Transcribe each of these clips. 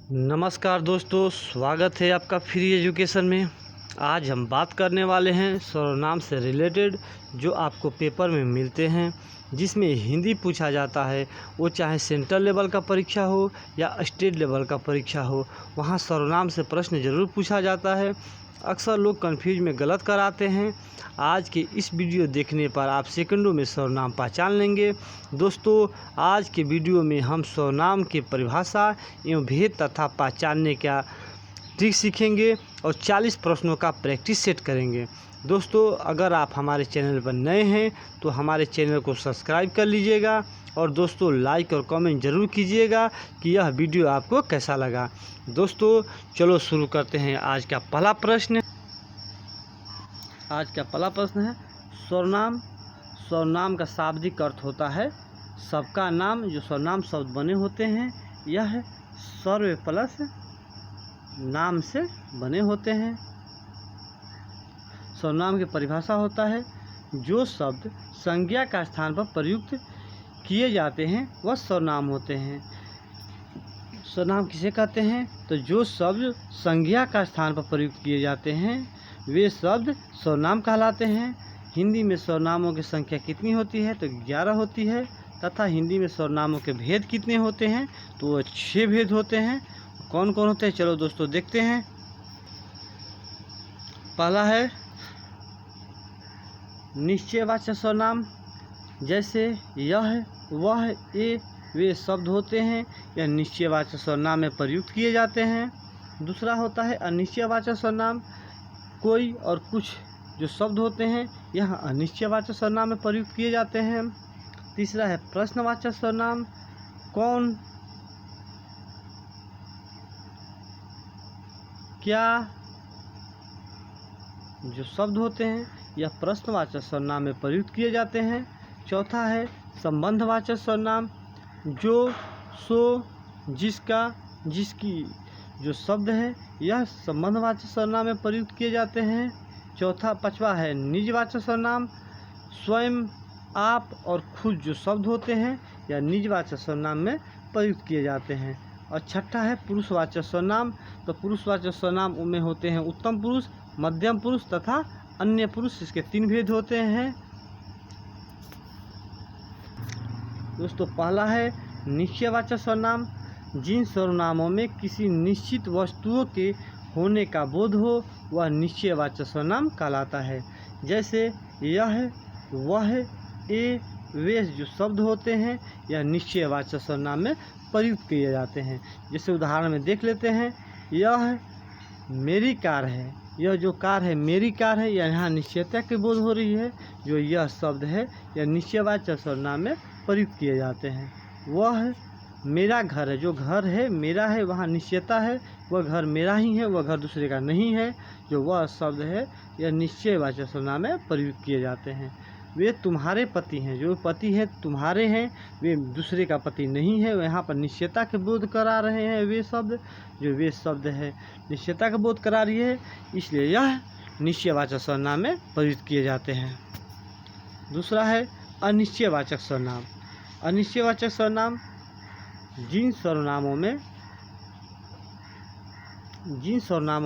नमस्कार दोस्तों, स्वागत है आपका फ्री एजुकेशन में। आज हम बात करने वाले हैं सर्वनाम से रिलेटेड जो आपको पेपर में मिलते हैं, जिसमें हिंदी पूछा जाता है। वो चाहे सेंट्रल लेवल का परीक्षा हो या स्टेट लेवल का परीक्षा हो, वहाँ सर्वनाम से प्रश्न ज़रूर पूछा जाता है। अक्सर लोग कंफ्यूज में गलत कराते हैं। आज के इस वीडियो देखने पर आप सेकंडों में सर्वनाम पहचान लेंगे। दोस्तों, आज के वीडियो में हम सर्वनाम की परिभाषा एवं भेद तथा पहचानने का ट्रिक सीखेंगे और 40 प्रश्नों का प्रैक्टिस सेट करेंगे। दोस्तों, अगर आप हमारे चैनल पर नए हैं तो हमारे चैनल को सब्सक्राइब कर लीजिएगा और दोस्तों लाइक और कमेंट ज़रूर कीजिएगा कि यह वीडियो आपको कैसा लगा। दोस्तों, चलो शुरू करते हैं। आज का पहला प्रश्न है सर्वनाम। सर्वनाम का शाब्दिक अर्थ होता है सबका नाम। जो सर्वनाम शब्द बने होते हैं यह सर्व प्लस नाम से बने होते हैं। सर्वनाम की परिभाषा होता है जो शब्द संज्ञा का स्थान पर प्रयुक्त किए जाते हैं वह सर्वनाम होते हैं। सर्वनाम किसे कहते हैं? तो जो शब्द संज्ञा का स्थान पर प्रयुक्त किए जाते हैं वे शब्द सर्वनाम कहलाते हैं। हिंदी में सर्वनामों की संख्या कितनी होती है? तो 11 होती है। तथा हिंदी में सर्वनामों के भेद कितने होते हैं? तो वो 6 भेद होते हैं। कौन कौन होते हैं चलो दोस्तों देखते हैं। पहला है निश्चयवाचक सर्वनाम, जैसे यह, वह, ये, वे शब्द होते हैं। यह निश्चयवाचक सर्वनाम में प्रयुक्त किए जाते हैं। दूसरा होता है अनिश्चयवाचक सर्वनाम, कोई और कुछ जो शब्द होते हैं यह अनिश्चयवाचक सर्वनाम में प्रयुक्त किए जाते हैं। तीसरा है प्रश्नवाचक सर्वनाम, कौन, क्या जो शब्द होते हैं यह प्रश्नवाचक सर्वनाम में प्रयुक्त किए जाते हैं। चौथा है संबंधवाचक सर्वनाम, जो, सो, जिसका, जिसकी जो शब्द है यह संबंधवाचक सर्वनाम में प्रयुक्त किए जाते हैं। पांचवा है निजवाचक सर्वनाम, स्वयं, आप और खुद जो शब्द होते हैं यह निजवाचक सर्वनाम में प्रयुक्त किए जाते हैं। और छठा है पुरुषवाचक सर्वनाम। तो पुरुषवाचक सर्वनाम उनमें होते हैं उत्तम पुरुष, मध्यम पुरुष तथा अन्य पुरुष। इसके 3 भेद होते हैं। दोस्तों, पहला है निश्चयवाचक सर्वनाम, जिन सर्वनामों में किसी निश्चित वस्तुओं के होने का बोध हो वह निश्चयवाचक सर्वनाम कहलाता है। जैसे यह, वह, ये, वे जो शब्द होते हैं यह निश्चयवाचक सर्वनाम में प्रयुक्त किए जाते हैं। जैसे उदाहरण में देख लेते हैं, यह मेरी कार है। यह जो कार है मेरी कार है, यहाँ निश्चयता की बोध हो रही है। जो यह शब्द है यह निश्चयवाचक सर्वनाम में प्रयुक्त किए जाते हैं। वह मेरा घर है, जो घर है मेरा है, वहाँ निश्चयता है, वह घर मेरा ही है, वह घर दूसरे का नहीं है। जो वह शब्द है यह निश्चयवाचक सर्वनाम में प्रयुक्त किए जाते हैं। वे तुम्हारे पति हैं, जो पति है तुम्हारे हैं, वे दूसरे का पति नहीं है। यहाँ पर निश्चयता के बोध करा रहे हैं वे शब्द, जो वे शब्द है निश्चयता का बोध करा रही है, इसलिए यह निश्चयवाचक सर्वनाम में प्रयुक्त किए जाते हैं। दूसरा है अनिश्चयवाचक सर्वनाम। अनिश्चयवाचक सर्वनाम जिन सर्वनामों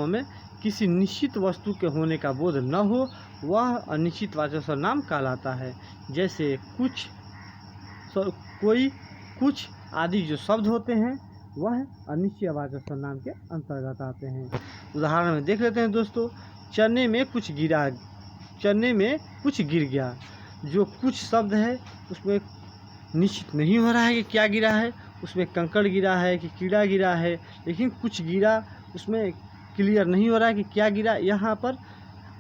में किसी निश्चित वस्तु के होने का बोध न हो वह अनिश्चितवाचक सर्वनाम कहलाता है। जैसे कुछ, कोई, कुछ आदि जो शब्द होते हैं वह अनिश्चयवाचक सर्वनाम के अंतर्गत आते हैं। उदाहरण में देख लेते हैं दोस्तों, चने में कुछ गिर गया। जो कुछ शब्द है उसमें निश्चित नहीं हो रहा है कि क्या गिरा है, उसमें कंकड़ गिरा है कि कीड़ा गिरा है, लेकिन कुछ गिरा, उसमें क्लियर नहीं हो रहा है कि क्या गिरा। यहाँ पर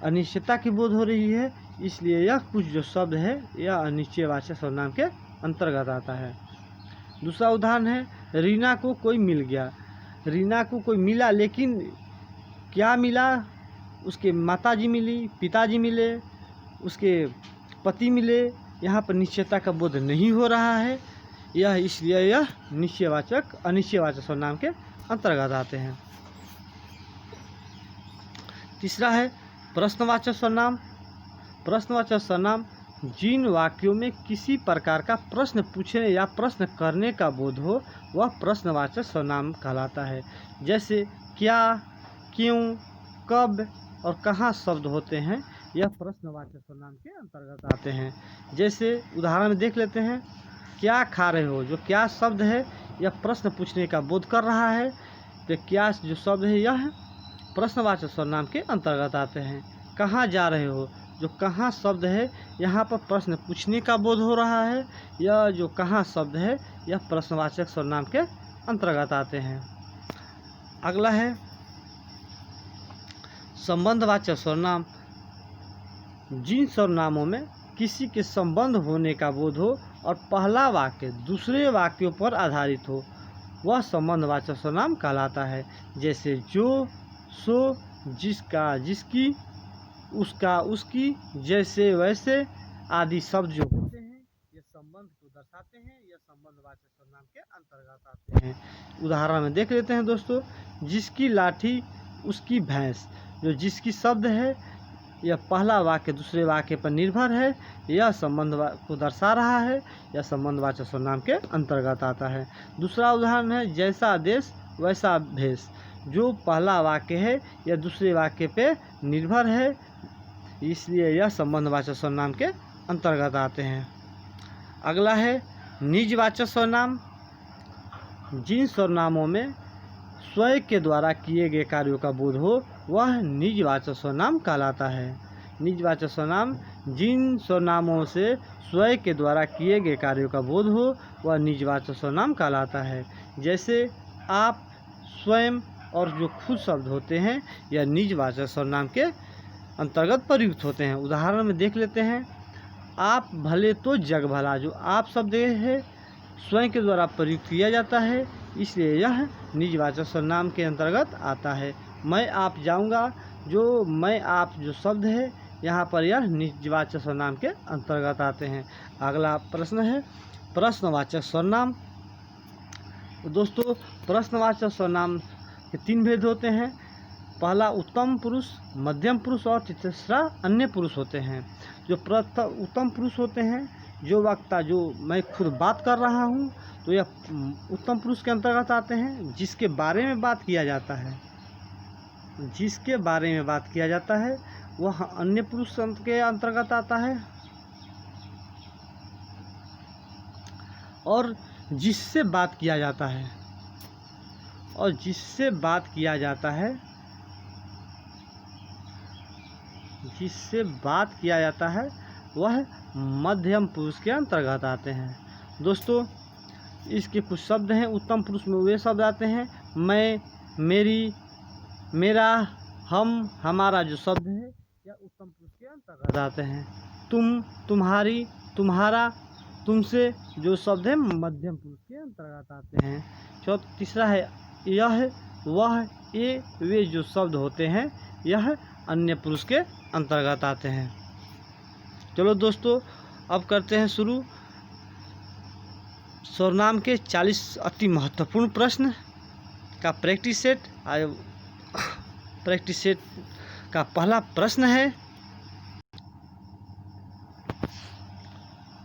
अनिश्चितता की बोध हो रही है, इसलिए यह कुछ जो शब्द है यह अनिश्चयवाचक सर्वनाम के अंतर्गत आता है। दूसरा उदाहरण है रीना को कोई मिल गया। रीना को कोई मिला, लेकिन क्या मिला? उसके माताजी मिली, पिताजी मिले, उसके पति मिले। यहाँ पर निश्चयता का बोध नहीं हो रहा है, यह इसलिए यह अनिश्चयवाचक सर्वनाम के अंतर्गत आते हैं। तीसरा है प्रश्नवाचक सर्वनाम। प्रश्नवाचक सर्वनाम जिन वाक्यों में किसी प्रकार का प्रश्न पूछने या प्रश्न करने का बोध हो वह प्रश्नवाचक सर्वनाम कहलाता है। जैसे क्या, क्यों, कब और कहाँ शब्द होते हैं, यह प्रश्नवाचक सर्वनाम के अंतर्गत आते हैं। जैसे उदाहरण में देख लेते हैं, क्या खा रहे हो, जो क्या शब्द है यह प्रश्न पूछने का बोध कर रहा है, तो क्या जो शब्द है यह प्रश्नवाचक सर्वनाम के अंतर्गत आते हैं। कहाँ जा रहे हो, जो कहाँ शब्द है यहाँ पर प्रश्न पूछने का बोध हो रहा है, यह जो कहाँ शब्द है यह प्रश्नवाचक सर्वनाम के अंतर्गत आते हैं। अगला है संबंधवाचक सर्वनाम। जिन सर्वनामों में किसी के संबंध होने का बोध हो और पहला वाक्य दूसरे वाक्यों पर आधारित हो वह संबंधवाचक सर्वनाम कहलाता है। जैसे जो, सो, जिसका, जिसकी, उसका, उसकी, जैसे, वैसे आदि शब्द जो होते हैं ये संबंध को दर्शाते हैं, यह संबंधवाचक सर्वनाम के अंतर्गत आते हैं। उदाहरण में देख लेते हैं दोस्तों, जिसकी लाठी उसकी भैंस, जो जिसकी शब्द है यह पहला वाक्य दूसरे वाक्य पर निर्भर है, यह संबंध को दर्शा रहा है, यह संबंधवाचक सर्वनाम के अंतर्गत आता है। दूसरा उदाहरण है, जैसा देश वैसा भेष, जो पहला वाक्य है यह दूसरे वाक्य पे निर्भर है, इसलिए यह संबंधवाचक सर्वनाम के अंतर्गत आते हैं। अगला है निजवाचक सर्वनाम। जिन सर्वनामों में स्वयं के द्वारा किए गए कार्यों का बोध हो वह निजवाचक सर्वनाम कहलाता है। निजवाचक सर्वनाम जिन सर्वनामों से स्वयं के द्वारा किए गए कार्यों का बोध हो वह निजवाचक सर्वनाम कहलाता है। जैसे आप, स्वयं और जो खुद शब्द होते हैं यह निजवाचक सर्वनाम के अंतर्गत प्रयुक्त होते हैं। उदाहरण में देख लेते हैं, आप भले तो जग भला, जो आप शब्द है स्वयं के द्वारा प्रयुक्त किया जाता है, इसलिए यह निजवाचक सर्वनाम के अंतर्गत आता है। मैं आप जाऊंगा, जो मैं आप जो शब्द है यहाँ पर यह निजवाचक सर्वनाम के अंतर्गत आते हैं। अगला प्रश्न है प्रश्नवाचक सर्वनाम। दोस्तों प्रश्नवाचक सर्वनाम के तीन भेद होते हैं। पहला उत्तम पुरुष, मध्यम पुरुष और तीसरा अन्य पुरुष होते हैं। जो उत्तम पुरुष होते हैं, जो वक्ता, जो मैं खुद बात कर रहा हूँ तो यह उत्तम पुरुष के अंतर्गत आते हैं। जिसके बारे में बात किया जाता है, जिसके बारे में बात किया जाता है वह अन्य पुरुष के अंतर्गत आता है। और जिससे बात किया जाता है, और जिससे बात किया जाता है, जिससे बात किया जाता है वह मध्यम पुरुष के अंतर्गत आते हैं। दोस्तों इसके कुछ शब्द हैं। उत्तम पुरुष में वे शब्द आते हैं मैं, मेरी, मेरा, हम, हमारा जो शब्द है यह उत्तम पुरुष के अंतर्गत आते हैं। तुम, तुम्हारी, तुम्हारा, तुमसे जो शब्द है मध्यम पुरुष के अंतर्गत आते हैं। तीसरा है यह, वह, ये, वे जो शब्द होते हैं यह अन्य पुरुष के अंतर्गत आते हैं। चलो दोस्तों अब करते हैं शुरू सर्वनाम के 40 अति महत्वपूर्ण प्रश्न का प्रैक्टिस सेट। प्रैक्टिस सेट का पहला प्रश्न है,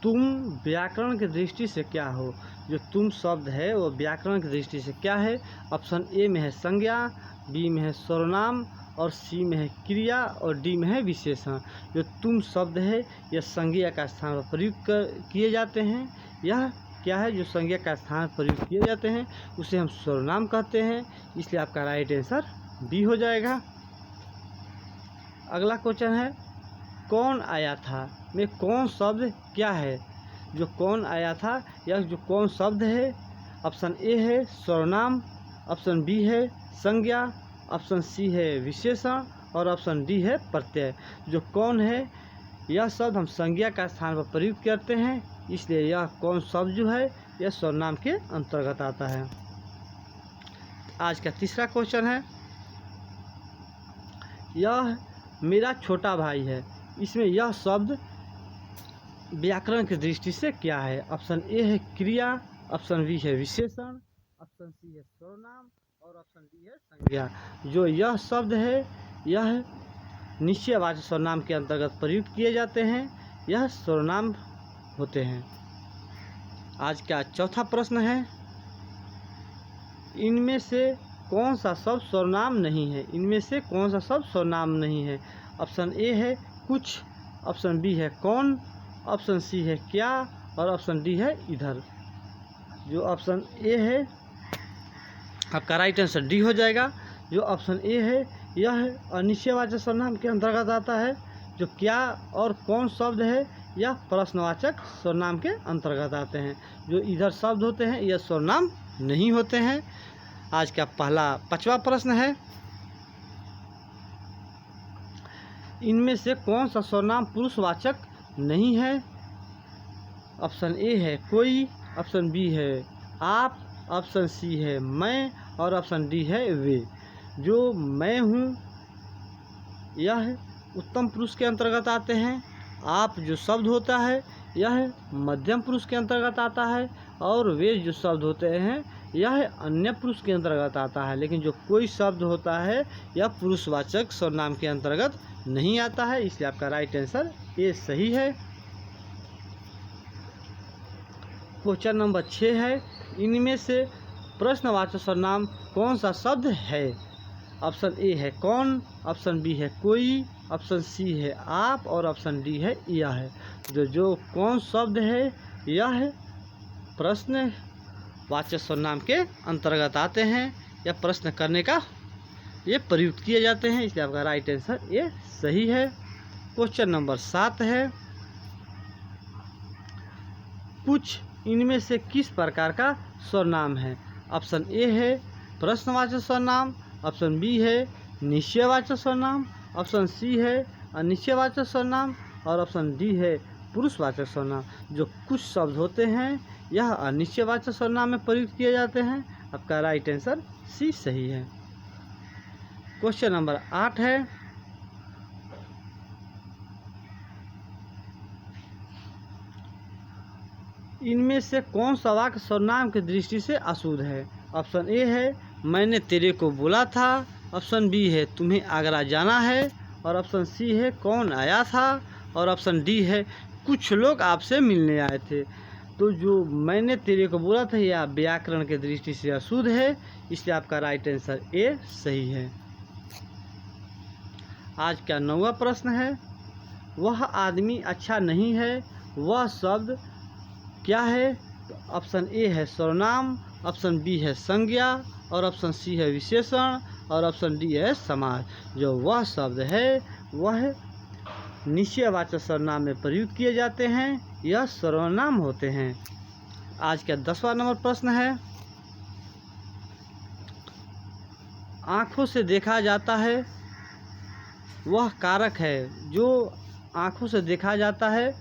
तुम व्याकरण की दृष्टि से क्या हो। जो तुम शब्द है वो व्याकरण की दृष्टि से क्या है। ऑप्शन ए में है संज्ञा, बी में है सर्वनाम और सी में है क्रिया और डी में है विशेषण। जो तुम शब्द है यह संज्ञा का स्थान पर प्रयुक्त किए जाते हैं। यह क्या है, जो संज्ञा का स्थान पर प्रयुक्त किए जाते हैं उसे हम सर्वनाम कहते हैं, इसलिए आपका राइट आंसर बी हो जाएगा। अगला क्वेश्चन है, कौन आया था में कौन शब्द क्या है। जो कौन आया था यह जो कौन शब्द है, ऑप्शन ए है सर्वनाम, ऑप्शन बी है संज्ञा, ऑप्शन सी है विशेषण और ऑप्शन डी है प्रत्यय। जो कौन है यह शब्द हम संज्ञा का स्थान पर प्रयुक्त करते हैं, इसलिए यह कौन शब्द जो है यह सर्वनाम के अंतर्गत आता है। आज का तीसरा क्वेश्चन है, यह मेरा छोटा भाई है। इसमें यह शब्द व्याकरण की दृष्टि से क्या है। ऑप्शन ए है क्रिया, ऑप्शन बी है विशेषण, ऑप्शन सी है सर्वनाम और ऑप्शन डी है संज्ञा। जो यह शब्द है यह निश्चयवाचक सर्वनाम के अंतर्गत प्रयुक्त किए जाते हैं। यह सर्वनाम होते हैं। आज का चौथा प्रश्न है, इनमें से कौन सा शब्द सर्वनाम नहीं है? इनमें से कौन सा शब्द सर्वनाम नहीं है? ऑप्शन ए है कुछ, ऑप्शन बी है कौन, ऑप्शन सी है क्या और ऑप्शन डी है इधर। जो ऑप्शन ए है आपका राइट आंसर डी हो जाएगा। जो ऑप्शन ए है यह अनिश्चयवाचक सर्वनाम के अंतर्गत आता है। जो क्या और कौन शब्द है यह प्रश्नवाचक सर्वनाम के अंतर्गत आते हैं। जो इधर शब्द होते हैं यह सर्वनाम नहीं होते हैं। आज का पांचवा प्रश्न है, इनमें से कौन सा सर्वनाम पुरुषवाचक नहीं है? ऑप्शन ए है कोई, ऑप्शन बी है आप, ऑप्शन सी है मैं और ऑप्शन डी है वे। जो मैं हूँ यह उत्तम पुरुष के अंतर्गत आते हैं। आप जो शब्द होता है यह मध्यम पुरुष के अंतर्गत आता है और वे जो शब्द होते हैं यह अन्य पुरुष के अंतर्गत आता है। लेकिन जो कोई शब्द होता है यह पुरुषवाचक सर्वनाम के अंतर्गत नहीं आता है, इसलिए आपका राइट आंसर ए सही है। क्वेश्चन नंबर 6 है, इनमें से प्रश्नवाचक सर्वनाम कौन सा शब्द है? ऑप्शन ए है कौन, ऑप्शन बी है कोई, ऑप्शन सी है आप और ऑप्शन डी है यह है। जो कौन शब्द है यह प्रश्नवाचक सर्वनाम के अंतर्गत आते हैं या प्रश्न करने का ये प्रयुक्त किए जाते हैं, इसलिए आपका राइट आंसर ये सही है। क्वेश्चन नंबर 7 है, कुछ इनमें से किस प्रकार का सर्वनाम है? ऑप्शन ए है प्रश्नवाचक सर्वनाम, ऑप्शन बी है निश्चयवाचक सर्वनाम, ऑप्शन सी है अनिश्चयवाचक सर्वनाम और ऑप्शन डी है पुरुषवाचक सर्वनाम। जो कुछ शब्द होते हैं यह अनिश्चयवाचक सर्वनाम में प्रयुक्त किए जाते हैं। आपका राइट आंसर सी सही है। क्वेश्चन नंबर 8 है, इनमें से कौन सा वाक्य सर्वनाम की दृष्टि से अशुद्ध है? ऑप्शन ए है मैंने तेरे को बोला था, ऑप्शन बी है तुम्हें आगरा जाना है और ऑप्शन सी है कौन आया था और ऑप्शन डी है कुछ लोग आपसे मिलने आए थे। तो जो मैंने तेरे को बोला था यह व्याकरण की दृष्टि से अशुद्ध है, इसलिए आपका राइट आंसर ए सही है। आज का 9वां प्रश्न है, वह आदमी अच्छा नहीं है, वह शब्द क्या है? तो ऑप्शन ए है सर्वनाम, ऑप्शन बी है संज्ञा और ऑप्शन सी है विशेषण और ऑप्शन डी है समास। जो वह शब्द है वह निश्चयवाचक सर्वनाम में प्रयुक्त किए जाते हैं, यह सर्वनाम होते हैं। आज का 10वां नंबर प्रश्न है, आँखों से देखा जाता है वह कारक है। जो आँखों से देखा जाता है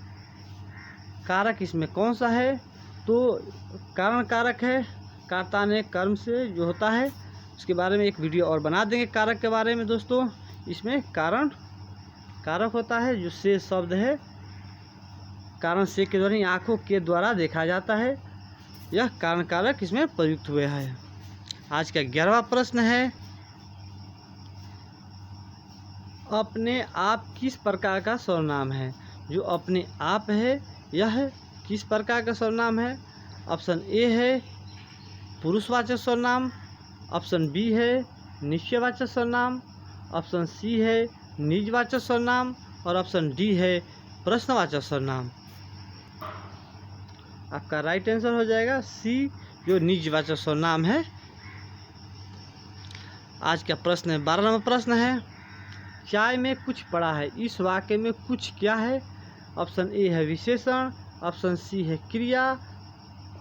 कारक इसमें कौन सा है? तो कारण कारक है, कर्ता ने कर्म से जो होता है उसके बारे में एक वीडियो और बना देंगे कारक के बारे में दोस्तों। इसमें कारण कारक होता है, जो से शब्द है कारण से के द्वारा आँखों के द्वारा देखा जाता है, यह कारण कारक इसमें प्रयुक्त हुए हैं। आज का 11वां प्रश्न है, अपने आप किस प्रकार का सर्वनाम है? जो अपने आप है यह किस प्रकार का सर्वनाम है? ऑप्शन ए है पुरुषवाचक सर्वनाम, ऑप्शन बी है निश्चयवाचक सर्वनाम, ऑप्शन सी है निजवाचक सर्वनाम और ऑप्शन डी है प्रश्नवाचक सर्वनाम। आपका राइट आंसर हो जाएगा सी, जो निजवाचक सर्वनाम है। आज का प्रश्न 12 नंबर प्रश्न है, चाय में कुछ पड़ा है, इस वाक्य में कुछ क्या है? ऑप्शन ए है विशेषण, ऑप्शन सी है क्रिया,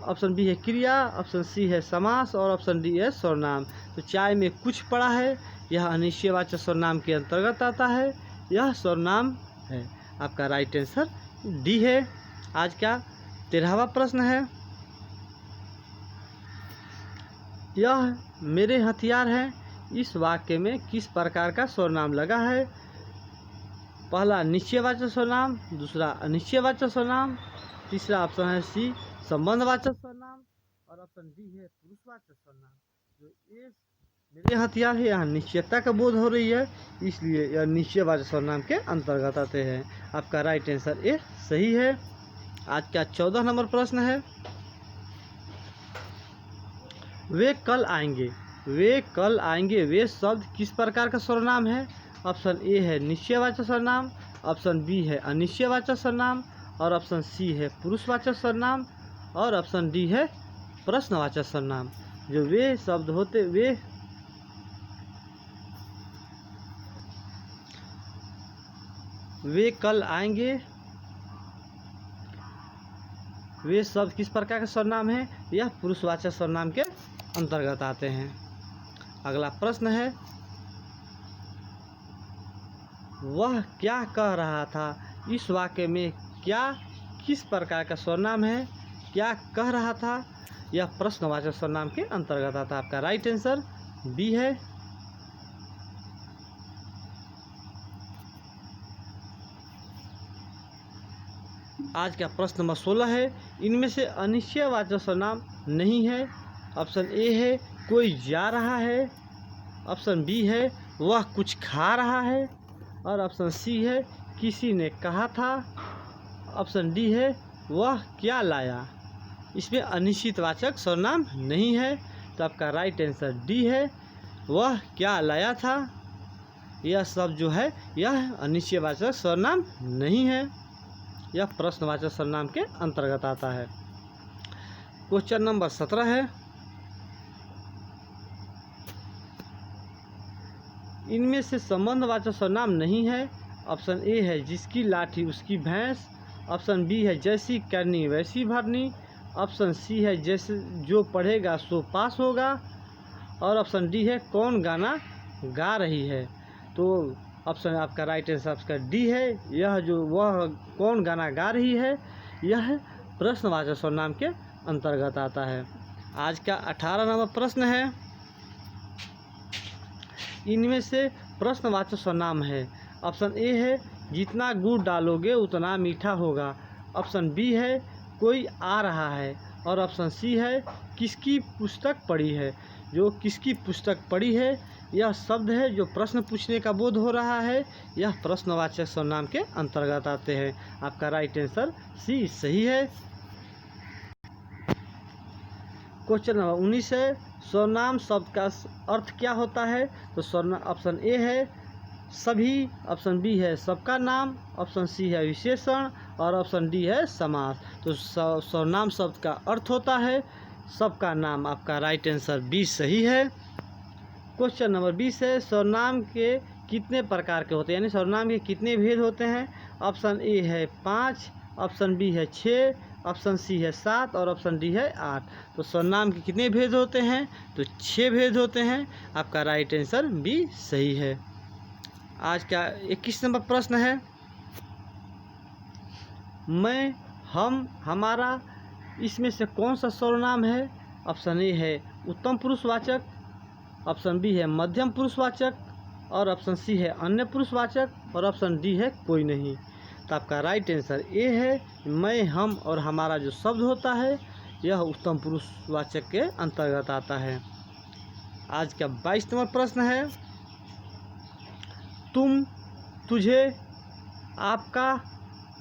ऑप्शन बी है क्रिया, ऑप्शन सी है समास और ऑप्शन डी है सर्वनाम। तो चाय में कुछ पड़ा है यह अनिश्चयवाचक सर्वनाम के अंतर्गत आता है, यह सर्वनाम है। आपका राइट आंसर डी है। आज का 13वां प्रश्न है, यह मेरे हथियार हैं, इस वाक्य में किस प्रकार का सर्वनाम लगा है? पहला निश्चयवाचक सर्वनाम, दूसरा अनिश्चयवाचक सर्वनाम, तीसरा ऑप्शन है सी संबंधवाचक सर्वनाम और ऑप्शन डी है पुरुषवाचक सर्वनाम। जो ये मेरे हथियार है, यहाँ निश्चयता का बोध हो रही है, इसलिए यह निश्चयवाचक सर्वनाम के अंतर्गत आते हैं। आपका राइट आंसर ए सही है। आज का 14 नंबर प्रश्न है, वे कल आएंगे। वे कल आएंगे वे शब्द किस प्रकार का सर्वनाम है? ऑप्शन ए है निश्चयवाचक सर्वनाम, ऑप्शन बी है अनिश्चयवाचक सर्वनाम, और ऑप्शन सी है पुरुषवाचक सर्वनाम, और ऑप्शन डी है प्रश्नवाचक सर्वनाम। जो वे शब्द होते वे कल आएंगे वे शब्द किस प्रकार का सर्वनाम है? यह पुरुषवाचक सर्वनाम के अंतर्गत आते हैं। अगला प्रश्न है, वह क्या कह रहा था? इस वाक्य में क्या किस प्रकार का सर्वनाम है? क्या कह रहा था? यह प्रश्नवाचक सर्वनाम के अंतर्गत आता है। आपका राइट आंसर बी है। आज का प्रश्न नंबर 16 है, इनमें से अनिश्चयवाचक सर्वनाम नहीं है। ऑप्शन ए है कोई जा रहा है, ऑप्शन बी है वह कुछ खा रहा है, और ऑप्शन सी है किसी ने कहा था, ऑप्शन डी है वह क्या लाया। इसमें अनिश्चितवाचक सर्वनाम नहीं है, तो आपका राइट आंसर डी है, वह क्या लाया था। यह शब्द जो है यह अनिश्चयवाचक सर्वनाम नहीं है, यह प्रश्नवाचक सर्वनाम के अंतर्गत आता है। क्वेश्चन नंबर 17 है, इनमें से संबंधवाचक सर्वनाम नहीं है। ऑप्शन ए है जिसकी लाठी उसकी भैंस, ऑप्शन बी है जैसी करनी वैसी भरनी, ऑप्शन सी है जैसे जो पढ़ेगा सो पास होगा, और ऑप्शन डी है कौन गाना गा रही है। तो ऑप्शन आपका राइट आंसर आपका डी है, यह जो वह कौन गाना गा रही है यह प्रश्नवाचक सर्वनाम के अंतर्गत आता है। आज का 18 नंबर प्रश्न है, इनमें से प्रश्नवाचक सर्वनाम है। ऑप्शन ए है जितना गुड़ डालोगे उतना मीठा होगा, ऑप्शन बी है कोई आ रहा है, और ऑप्शन सी है किसकी पुस्तक पढ़ी है। जो किसकी पुस्तक पढ़ी है यह शब्द है जो प्रश्न पूछने का बोध हो रहा है, यह प्रश्नवाचक सर्वनाम के अंतर्गत आते हैं। आपका राइट आंसर सी सही है। क्वेश्चन नंबर 19 है, सर्वनाम शब्द का अर्थ क्या होता है? तो सर्वनाम ऑप्शन ए है सभी, ऑप्शन बी है सबका नाम, ऑप्शन सी है विशेषण, और ऑप्शन डी है समास। तो सर्वनाम शब्द का अर्थ होता है सबका नाम। आपका राइट आंसर बी सही है। क्वेश्चन नंबर 20 है, सर्वनाम के कितने प्रकार के होते हैं, यानी सर्वनाम के कितने भेद होते हैं? ऑप्शन ए है 5, ऑप्शन बी है 6, ऑप्शन सी है 7, और ऑप्शन डी है 8। तो सर्वनाम के कितने भेद होते हैं? तो 6 भेद होते हैं। आपका राइट आंसर बी सही है। आज का 21 नंबर प्रश्न है, मैं, हम, हमारा, इसमें से कौन सा सर्वनाम है? ऑप्शन ए है उत्तम पुरुषवाचक, ऑप्शन बी है मध्यम पुरुषवाचक, और ऑप्शन सी है अन्य पुरुषवाचक, और ऑप्शन डी है कोई नहीं। तो आपका राइट आंसर ए है, मैं, हम और हमारा जो शब्द होता है यह उत्तम पुरुषवाचक के अंतर्गत आता है। आज का 22 नंबर प्रश्न है, तुम, तुझे, आपका,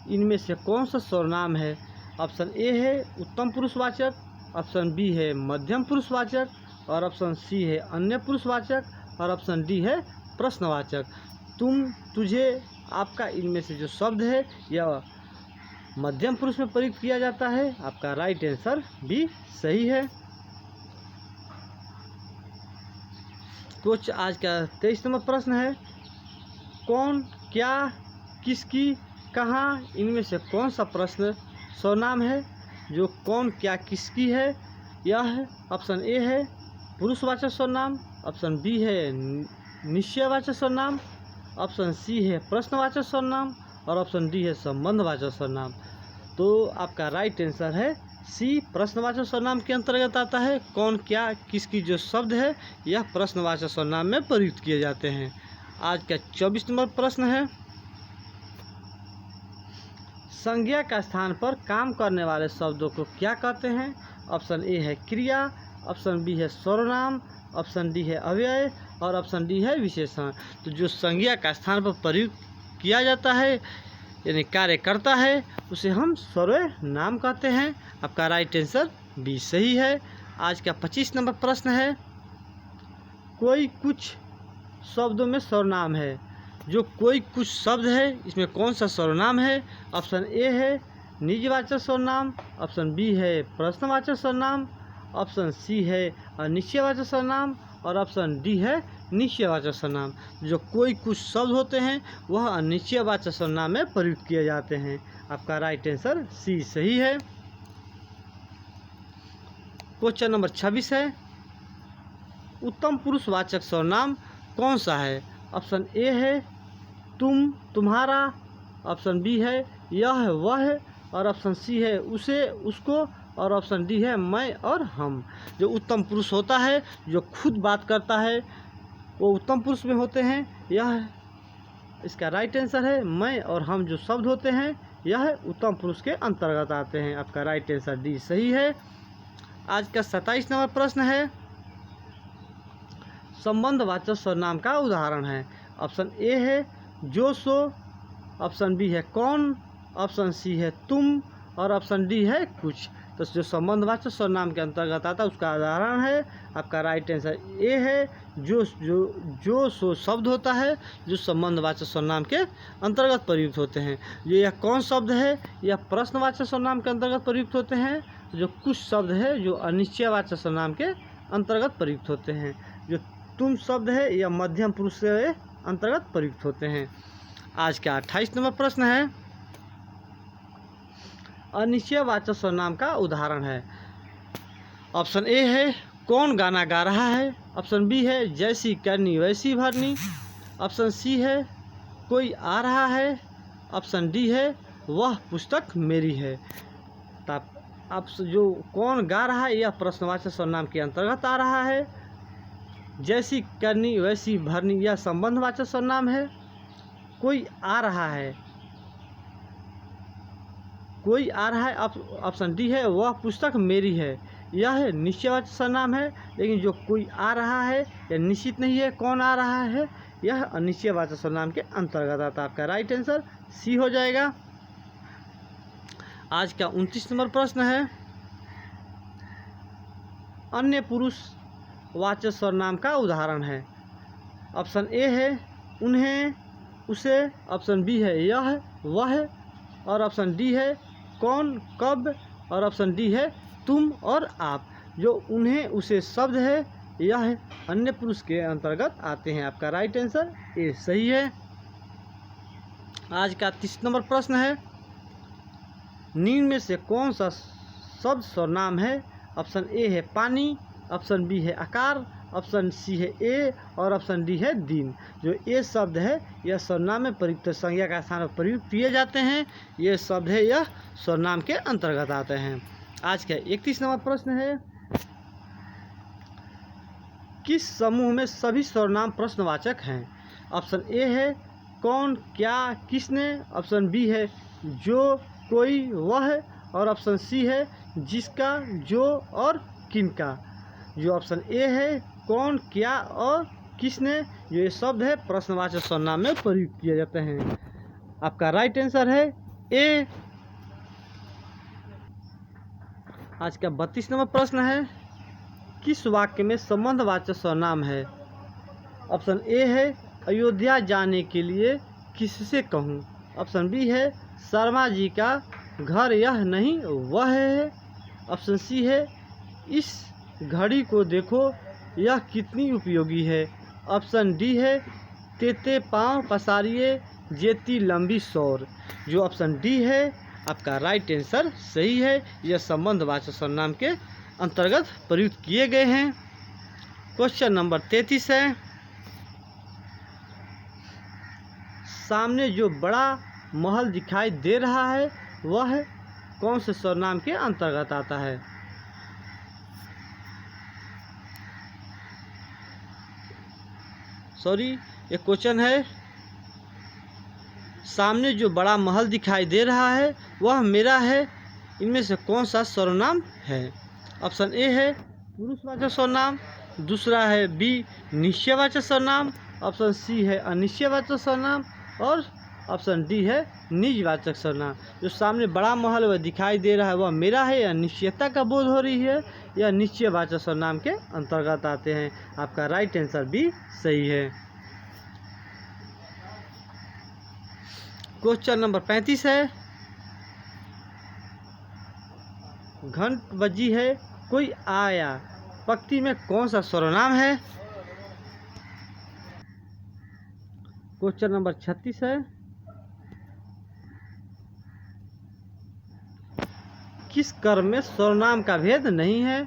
इनमें से कौन सा सर्वनाम है? ऑप्शन ए है उत्तम पुरुषवाचक, ऑप्शन बी है मध्यम पुरुषवाचक, और ऑप्शन सी है अन्य पुरुषवाचक, और ऑप्शन डी है प्रश्नवाचक। तुम, तुझे, आपका, इनमें से जो शब्द है यह मध्यम पुरुष में प्रयुक्त किया जाता है। आपका राइट आंसर बी सही है। तो आज का 23 नंबर प्रश्न है, कौन, क्या, किसकी, कहाँ, इनमें से कौन सा प्रश्न सर्वनाम है? जो कौन, क्या, किसकी है यह ऑप्शन ए है पुरुषवाचक सर्वनाम, ऑप्शन बी है निश्चयवाचक सर्वनाम, ऑप्शन सी है प्रश्नवाचक सर्वनाम, और ऑप्शन डी है संबंधवाचक सर्वनाम। तो आपका राइट आंसर है सी, प्रश्नवाचक सर्वनाम के अंतर्गत आता है। कौन, क्या, किसकी जो शब्द है यह प्रश्नवाचक सर्वनाम में प्रयुक्त किए जाते हैं। आज का 24 नंबर प्रश्न है, संज्ञा का स्थान पर काम करने वाले शब्दों को क्या कहते हैं? ऑप्शन ए है क्रिया, ऑप्शन बी है सर्वनाम, ऑप्शन डी है अव्यय और ऑप्शन डी है विशेषण। तो जो संज्ञा का स्थान पर प्रयुक्त किया जाता है यानी कार्य करता है उसे हम सर्वनाम कहते हैं। आपका राइट आंसर बी सही है। आज का 25 नंबर प्रश्न है, कोई कुछ शब्दों में सर्वनाम है। जो कोई कुछ शब्द है इसमें कौन सा सर्वनाम है? ऑप्शन ए है निजवाचक सर्वनाम, ऑप्शन बी है प्रश्नवाचक सर्वनाम, ऑप्शन सी है अनिश्चयवाचक सर्वनाम और ऑप्शन डी है निश्चयवाचक सर्वनाम। जो कोई कुछ शब्द होते हैं वह अनिश्चयवाचक सर्वनाम में प्रयुक्त किए जाते हैं। आपका राइट आंसर सी सही है। क्वेश्चन नंबर 26 है, उत्तम पुरुषवाचक सर्वनाम कौन सा है? ऑप्शन ए है तुम, तुम्हारा, ऑप्शन बी है यह, वह और ऑप्शन सी है उसे, उसको और ऑप्शन डी है मैं और हम। जो उत्तम पुरुष होता है जो खुद बात करता है वो उत्तम पुरुष में होते हैं, यह इसका राइट आंसर है। मैं और हम जो शब्द होते हैं यह उत्तम पुरुष के अंतर्गत आते हैं। आपका राइट आंसर डी सही है। आज का 27 नंबर प्रश्न है, संबंधवाचक सर्वनाम का उदाहरण है। ऑप्शन ए है जो सो, ऑप्शन बी है कौन, ऑप्शन सी है तुम और ऑप्शन डी है कुछ। तो जो संबंधवाचक सर्वनाम के अंतर्गत आता है उसका उदाहरण है। आपका राइट आंसर ए है जो सो शब्द होता है जो संबंधवाचक सर्वनाम के अंतर्गत प्रयुक्त होते हैं। यह कौन शब्द है यह प्रश्नवाचक सर्वनाम के अंतर्गत प्रयुक्त होते हैं। जो कुछ शब्द है जो अनिश्चयवाचक सर्वनाम के अंतर्गत प्रयुक्त होते हैं। जो तुम शब्द है यह मध्यम पुरुष के अंतर्गत प्रयुक्त होते हैं। आज का 28 नंबर प्रश्न है, अनिश्चयवाचक सर्वनाम का उदाहरण है। ऑप्शन ए है कौन गाना गा रहा है, ऑप्शन बी है जैसी करनी वैसी भरनी, ऑप्शन सी है कोई आ रहा है, ऑप्शन डी है वह पुस्तक मेरी है। तो आप जो कौन गा रहा है यह प्रश्नवाचक सर्वनाम के अंतर्गत आ रहा है। जैसी करनी वैसी भरनी यह संबंधवाचक सर्वनाम है। कोई आ रहा है, कोई आ रहा है ऑप्शन डी है वह पुस्तक मेरी है, यह निश्चयवाचक सर्वनाम है। लेकिन जो कोई आ रहा है यह निश्चित नहीं है कौन आ रहा है, यह अनिश्चयवाचक सर्वनाम के अंतर्गत आता है। आपका राइट आंसर सी हो जाएगा। आज का 29 नंबर प्रश्न है, अन्य पुरुष वाचक सर्वनाम का उदाहरण है। ऑप्शन ए है उन्हें, उसे, ऑप्शन बी है यह, वह और ऑप्शन डी है कौन, कब और ऑप्शन डी है तुम और आप। जो उन्हें उसे शब्द है यह अन्य पुरुष के अंतर्गत आते हैं। आपका राइट आंसर ए सही है। आज का 30 नंबर प्रश्न है, निम्न में से कौन सा शब्द सर्वनाम है? ऑप्शन ए है पानी, ऑप्शन बी है आकार, ऑप्शन सी है ए और ऑप्शन डी है दिन। जो ए शब्द है यह सर्वनाम में प्रयुक्त संज्ञा का स्थान पर प्रयुक्त किए जाते हैं। ये शब्द है यह सर्वनाम के अंतर्गत आते हैं। आज का 31 नंबर प्रश्न है, किस समूह में सभी सर्वनाम प्रश्नवाचक हैं? ऑप्शन ए है कौन, क्या, किसने, ऑप्शन बी है जो, कोई, वह और ऑप्शन सी है जिसका, जो और किनका। जो ऑप्शन ए है कौन, क्या और किसने, ये शब्द है प्रश्नवाचक सर्वनाम में प्रयुक्त किए जाते हैं। आपका राइट आंसर है ए। आज का 32 नंबर प्रश्न है, किस वाक्य में संबंधवाचक सर्वनाम है? ऑप्शन ए है अयोध्या जाने के लिए किससे कहूँ, ऑप्शन बी है शर्मा जी का घर यह नहीं वह है, ऑप्शन सी है इस घड़ी को देखो यह कितनी उपयोगी है, ऑप्शन डी है तेते पाँव पसारिए जेती लंबी सौर। जो ऑप्शन डी है आपका राइट आंसर सही है। यह संबंधवाचक सर्वनाम के अंतर्गत प्रयुक्त किए गए हैं। क्वेश्चन नंबर 33 है, सामने जो बड़ा महल दिखाई दे रहा है वह कौन से सर्वनाम के अंतर्गत आता है? ये क्वेश्चन है, सामने जो बड़ा महल दिखाई दे रहा है वह मेरा है, इनमें से कौन सा सर्वनाम है? ऑप्शन ए है पुरुषवाचक सर्वनाम, दूसरा है बी निश्चयवाचक सर्वनाम, ऑप्शन सी है अनिश्चयवाचक सर्वनाम और ऑप्शन डी है निजवाचक सर्वनाम। जो सामने बड़ा महल वह दिखाई दे रहा है वह मेरा है या निश्चयता का बोध हो रही है या निश्चयवाचक सर्वनाम के अंतर्गत आते हैं। आपका राइट आंसर बी सही है। क्वेश्चन नंबर 35 है, घंट बजी है कोई आया, पंक्ति में कौन सा सर्वनाम है। क्वेश्चन नंबर 36 है, किस कर्म में सर्वनाम का भेद नहीं है।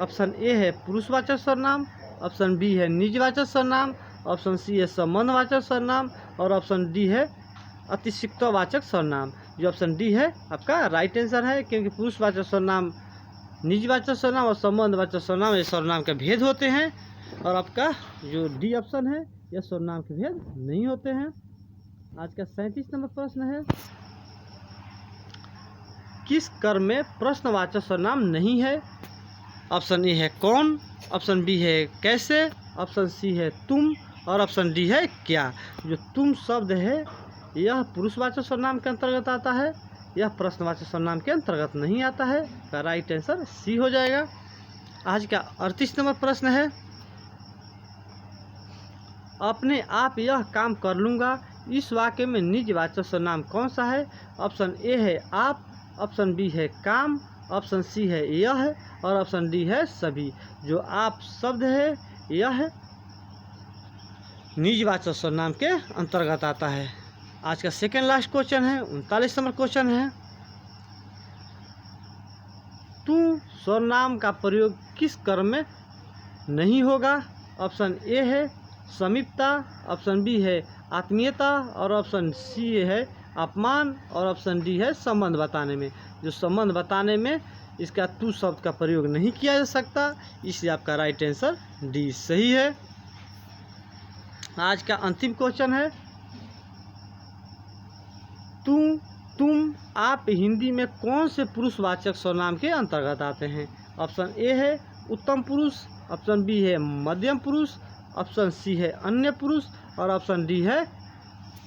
ऑप्शन ए है पुरुषवाचक सर्वनाम, ऑप्शन बी है निजवाचक सर्वनाम, ऑप्शन सी है संबंधवाचक सर्वनाम और ऑप्शन डी है अतिसिक्तवाचक सर्वनाम। जो ऑप्शन डी है आपका राइट आंसर है, क्योंकि पुरुषवाचक सर्वनाम, निजवाचक सर्वनाम और संबंधवाचक सर्वनाम ये सर्वनाम के भेद होते हैं और आपका जो डी ऑप्शन है यह सर्वनाम के भेद नहीं होते हैं। आज का 37 नंबर प्रश्न है, किस कर्म में प्रश्नवाचक सर्वनाम नहीं है। ऑप्शन ए है कौन, ऑप्शन बी है कैसे, ऑप्शन सी है तुम और ऑप्शन डी है क्या। जो तुम शब्द है यह पुरुषवाचक सर्वनाम के अंतर्गत आता है, यह प्रश्नवाचक सर्वनाम के अंतर्गत नहीं आता है। का राइट आंसर सी हो जाएगा। आज का 38 नंबर प्रश्न है, अपने आप यह काम कर लूँगा, इस वाक्य में निजवाचक सर्वनाम कौन सा है। ऑप्शन ए है आप, ऑप्शन बी है काम, ऑप्शन सी है यह और ऑप्शन डी है सभी। जो आप शब्द है यह निजवाचक सर्वनाम के अंतर्गत आता है। आज का सेकेंड लास्ट क्वेश्चन है, 39 नंबर क्वेश्चन है, तू सर्वनाम का प्रयोग किस कर्म में नहीं होगा। ऑप्शन ए है समीपता, ऑप्शन बी है आत्मीयता और ऑप्शन सी है अपमान और ऑप्शन डी है संबंध बताने में। जो संबंध बताने में इसका तू शब्द का प्रयोग नहीं किया जा सकता, इसलिए आपका राइट आंसर डी सही है। आज का अंतिम क्वेश्चन है, तुम आप हिंदी में कौन से पुरुषवाचक सर्वनाम के अंतर्गत आते हैं। ऑप्शन ए है उत्तम पुरुष, ऑप्शन बी है मध्यम पुरुष, ऑप्शन सी है अन्य पुरुष और ऑप्शन डी है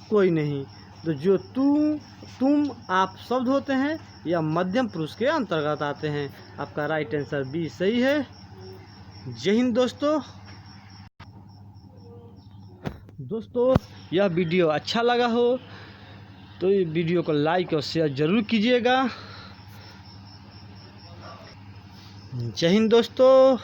कोई नहीं। तो जो तुम आप शब्द होते हैं यह मध्यम पुरुष के अंतर्गत आते हैं। आपका राइट आंसर बी सही है। जय हिंद दोस्तों यह वीडियो अच्छा लगा हो तो ये वीडियो को लाइक और शेयर जरूर कीजिएगा। जय हिंद दोस्तों।